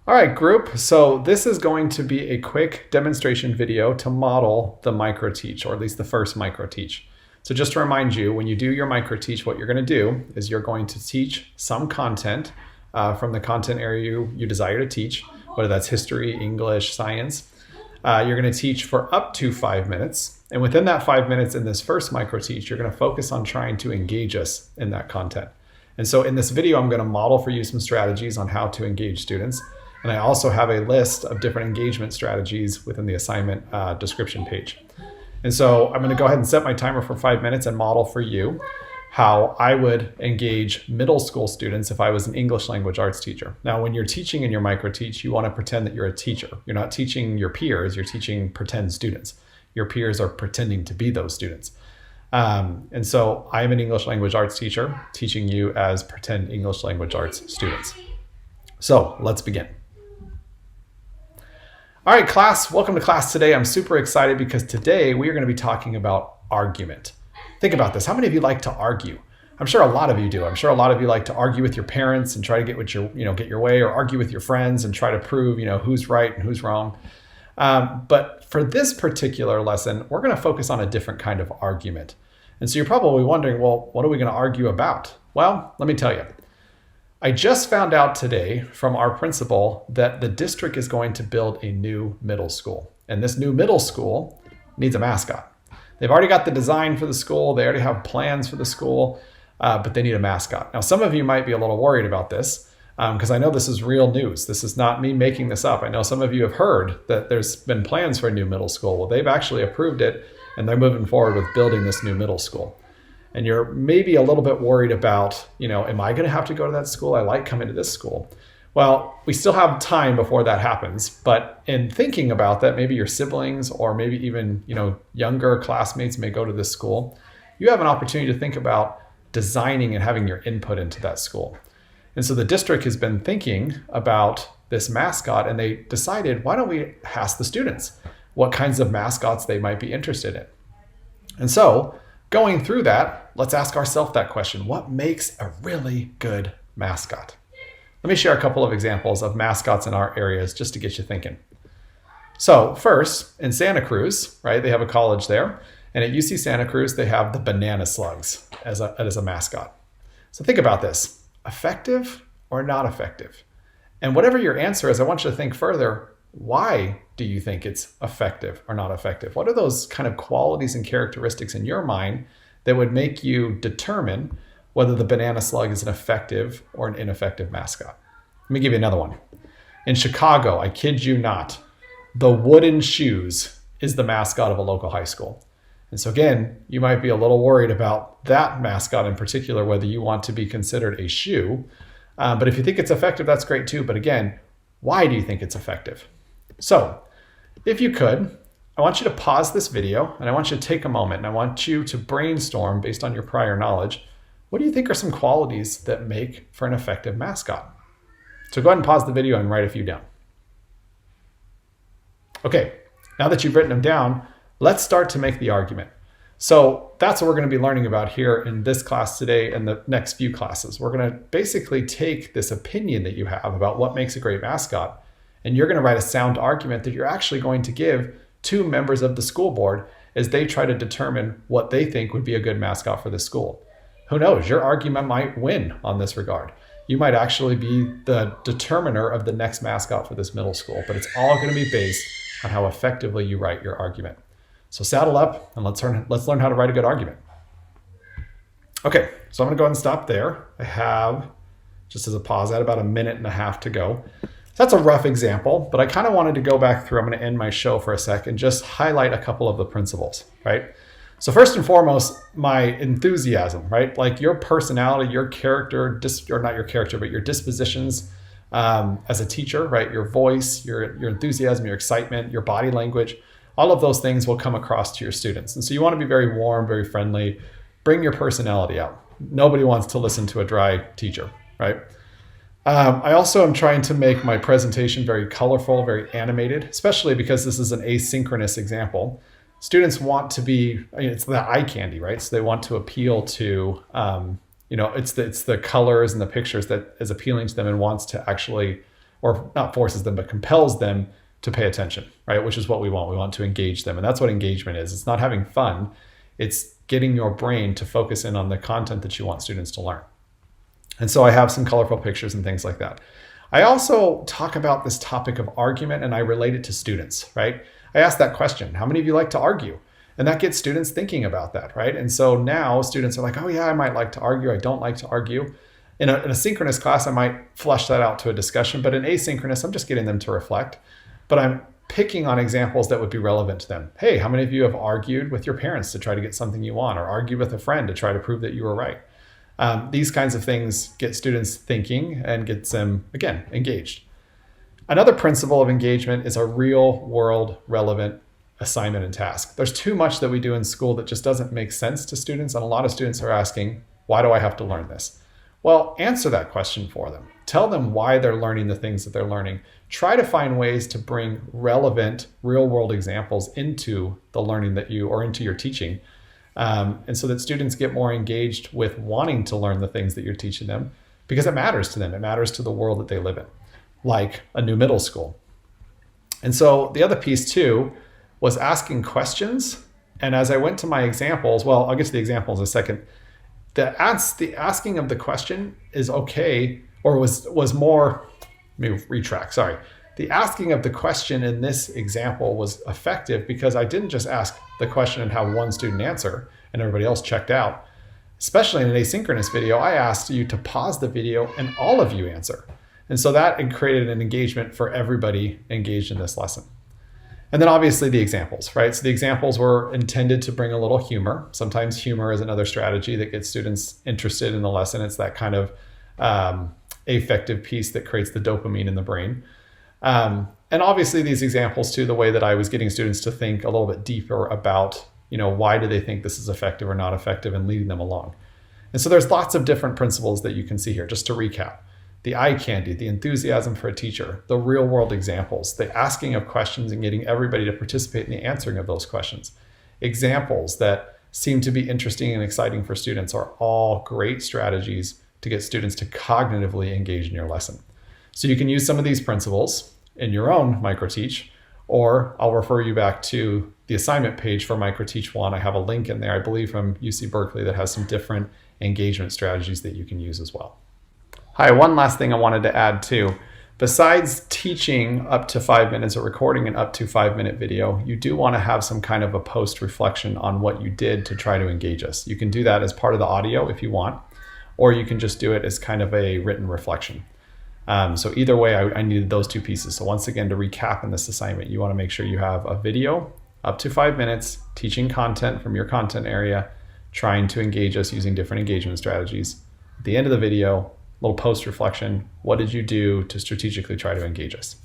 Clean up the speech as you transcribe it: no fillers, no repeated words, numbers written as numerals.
All right, group. So this is going to be a quick demonstration video to model the Microteach, or at least the first Microteach. So just to remind you, when you do your Microteach, what you're going to do is you're going to teach some content from the content area you desire to teach, whether that's history, English, science. You're going to teach for up to 5 minutes. And within that 5 minutes in this first Microteach, you're going to focus on trying to engage us in that content. And so in this video, I'm going to model for you some strategies on how to engage students. And I also have a list of different engagement strategies within the assignment description page. And so I'm going to go ahead and set my timer for 5 minutes and model for you how I would engage middle school students if I was an English language arts teacher. Now, when you're teaching in your Microteach, you want to pretend that you're a teacher. You're not teaching your peers, you're teaching pretend students. Your peers are pretending to be those students. And so I'm an English language arts teacher teaching you as pretend English language arts students. So let's begin. All right, class, welcome to class today. I'm super excited because today we are going to be talking about argument. Think about this. How many of you like to argue? I'm sure a lot of you do. I'm sure a lot of you like to argue with your parents and try to get get your way, or argue with your friends and try to prove, who's right and who's wrong. But for this particular lesson, we're going to focus on a different kind of argument. And so you're probably wondering, well, what are we going to argue about? Well, let me tell you. I just found out today from our principal that the district is going to build a new middle school. And this new middle school needs a mascot. They've already got the design for the school. They already have plans for the school, but they need a mascot. Now, some of you might be a little worried about this because I know this is real news. This is not me making this up. I know some of you have heard that there's been plans for a new middle school. Well, they've actually approved it and they're moving forward with building this new middle school. And you're maybe a little bit worried about, am I going to have to go to that school? I like coming to this school. Well, we still have time before that happens. But in thinking about that, maybe your siblings or maybe even, younger classmates may go to this school. You have an opportunity to think about designing and having your input into that school. And so the district has been thinking about this mascot, and they decided, why don't we ask the students what kinds of mascots they might be interested in? And so going through that, let's ask ourselves that question. What makes a really good mascot? Let me share a couple of examples of mascots in our areas just to get you thinking. So first, in Santa Cruz, right, they have a college there. And at UC Santa Cruz, they have the banana slugs as a mascot. So think about this. Effective or not effective? And whatever your answer is, I want you to think further. Why do you think it's effective or not effective? What are those kind of qualities and characteristics in your mind that would make you determine whether the banana slug is an effective or an ineffective mascot? Let me give you another one. In Chicago, I kid you not, the wooden shoes is the mascot of a local high school. And so again, you might be a little worried about that mascot in particular, whether you want to be considered a shoe. But if you think it's effective, that's great too. But again, why do you think it's effective? So if you could, I want you to pause this video and I want you to take a moment and I want you to brainstorm based on your prior knowledge. What do you think are some qualities that make for an effective mascot? So go ahead and pause the video and write a few down. Okay, now that you've written them down, let's start to make the argument. So that's what we're going to be learning about here in this class today and the next few classes. We're going to basically take this opinion that you have about what makes a great mascot, and you're going to write a sound argument that you're actually going to give to members of the school board as they try to determine what they think would be a good mascot for the school. Who knows? Your argument might win on this regard. You might actually be the determiner of the next mascot for this middle school, but it's all going to be based on how effectively you write your argument. So saddle up and let's learn how to write a good argument. Okay, so I'm going to go ahead and stop there. I have, just as a pause, I had about 1.5 minutes to go. That's a rough example, but I kind of wanted to go back through. I'm going to end my show for a sec and just highlight a couple of the principles, right? So first and foremost, my enthusiasm, right? Like your personality, your character, or not your character, but your dispositions as a teacher, right? Your voice, your enthusiasm, your excitement, your body language, all of those things will come across to your students. And so you want to be very warm, very friendly, bring your personality out. Nobody wants to listen to a dry teacher, right? I also am trying to make my presentation very colorful, very animated, especially because this is an asynchronous example. Students want to be, it's the eye candy, right? So they want to appeal to, it's the colors and the pictures that is appealing to them and wants to actually or not forces them, but compels them to pay attention, right? Which is what we want. We want to engage them. And that's what engagement is. It's not having fun. It's getting your brain to focus in on the content that you want students to learn. And so I have some colorful pictures and things like that. I also talk about this topic of argument, and I relate it to students, right? I ask that question, how many of you like to argue? And that gets students thinking about that, right? And so now students are like, oh yeah, I might like to argue. I don't like to argue. In a synchronous class, I might flush that out to a discussion, but in asynchronous, I'm just getting them to reflect. But I'm picking on examples that would be relevant to them. Hey, how many of you have argued with your parents to try to get something you want, or argued with a friend to try to prove that you were right? These kinds of things get students thinking and gets them, again, engaged. Another principle of engagement is a real world relevant assignment and task. There's too much that we do in school that just doesn't make sense to students. And a lot of students are asking, why do I have to learn this? Well, answer that question for them. Tell them why they're learning the things that they're learning. Try to find ways to bring relevant real world examples into the learning or into your teaching. And so that students get more engaged with wanting to learn the things that you're teaching them, because it matters to them. It matters to the world that they live in, like a new middle school. And so the other piece too was asking questions. And as I went to my examples, well, I'll get to the examples in a second. The asking of the question is okay, or was more, let me retract, sorry. The asking of the question in this example was effective because I didn't just ask the question and have one student answer and everybody else checked out. Especially in an asynchronous video, I asked you to pause the video and all of you answer. And so that created an engagement for everybody engaged in this lesson. And then obviously the examples, right? So the examples were intended to bring a little humor. Sometimes humor is another strategy that gets students interested in the lesson. It's that kind of affective piece that creates the dopamine in the brain. And obviously these examples too, the way that I was getting students to think a little bit deeper about, why do they think this is effective or not effective, and leading them along. And so there's lots of different principles that you can see here. Just to recap: the eye candy, the enthusiasm for a teacher, the real world examples, the asking of questions and getting everybody to participate in the answering of those questions. Examples that seem to be interesting and exciting for students are all great strategies to get students to cognitively engage in your lesson. So you can use some of these principles in your own Microteach, or I'll refer you back to the assignment page for Microteach 1. I have a link in there, I believe from UC Berkeley, that has some different engagement strategies that you can use as well. Hi, one last thing I wanted to add too. Besides teaching up to 5 minutes or recording an up to 5-minute video, you do want to have some kind of a post reflection on what you did to try to engage us. You can do that as part of the audio if you want, or you can just do it as kind of a written reflection. So either way, I needed those two pieces. So once again, to recap in this assignment, you want to make sure you have a video up to 5 minutes, teaching content from your content area, trying to engage us using different engagement strategies. At the end of the video, little post reflection. What did you do to strategically try to engage us?